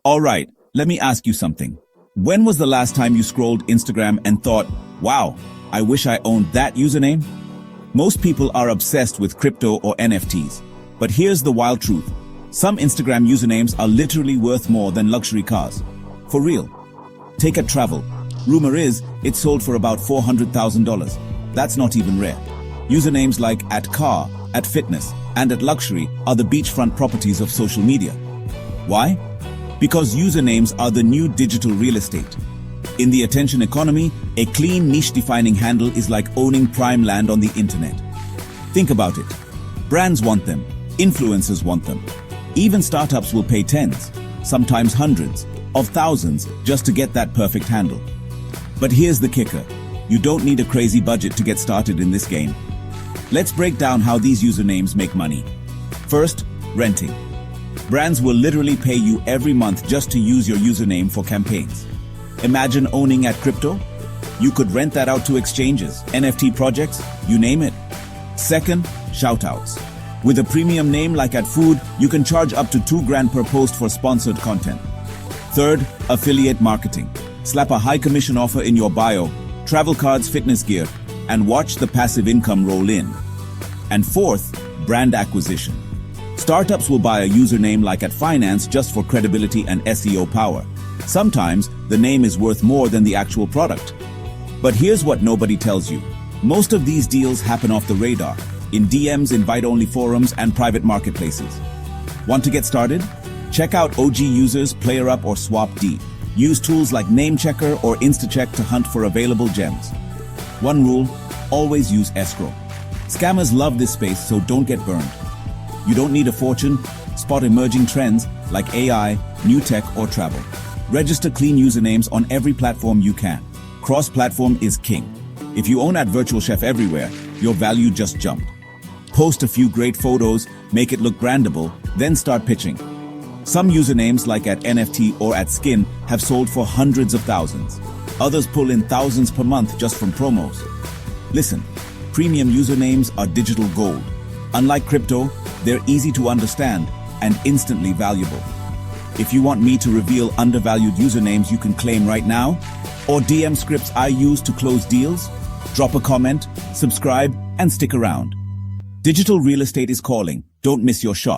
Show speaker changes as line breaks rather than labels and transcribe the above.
Alright, let me ask you something. When was the last time you scrolled Instagram and thought, wow, I wish I owned that username? Most people are obsessed with crypto or NFTs. But here's the wild truth. Some Instagram usernames are literally worth more than luxury cars. For real. Take a travel. Rumor is, it sold for about $400,000. That's not even rare. Usernames like @car, @fitness, and @luxury are the beachfront properties of social media. Why? Because usernames are the new digital real estate. In the attention economy, a clean niche-defining handle is like owning prime land on the internet. Think about it. Brands want them. Influencers want them. Even startups will pay tens, sometimes hundreds, of thousands just to get that perfect handle. But here's the kicker. You don't need a crazy budget to get started in this game. Let's break down how these usernames make money. First, renting. Brands will literally pay you every month just to use your username for campaigns. Imagine owning @crypto. You could rent that out to exchanges, NFT projects, you name it. Second, shoutouts. With a premium name like @food, you can charge up to $2,000 per post for sponsored content. Third, affiliate marketing. Slap a high commission offer in your bio, travel cards, fitness gear, and watch the passive income roll in. And fourth, brand acquisition. Startups will buy a username like @finance just for credibility and SEO power. Sometimes, the name is worth more than the actual product. But here's what nobody tells you. Most of these deals happen off the radar, in DMs, invite-only forums, and private marketplaces. Want to get started? Check out OG Users, PlayerUp, or SwapD. Use tools like NameChecker or InstaCheck to hunt for available gems. One rule, always use escrow. Scammers love this space, so don't get burned. You don't need a fortune. Spot emerging trends like AI, new tech, or travel. Register clean usernames on every platform you can. Cross-platform is king. If you own @virtualchef everywhere, your value just jumped. Post a few great photos, make it look brandable, then start pitching. Some usernames like @NFT or @skin have sold for hundreds of thousands. Others pull in thousands per month just from promos. Listen, premium usernames are digital gold. Unlike crypto, they're easy to understand and instantly valuable. If you want me to reveal undervalued usernames you can claim right now, or DM scripts I use to close deals, drop a comment, subscribe, and stick around. Digital real estate is calling. Don't miss your shot.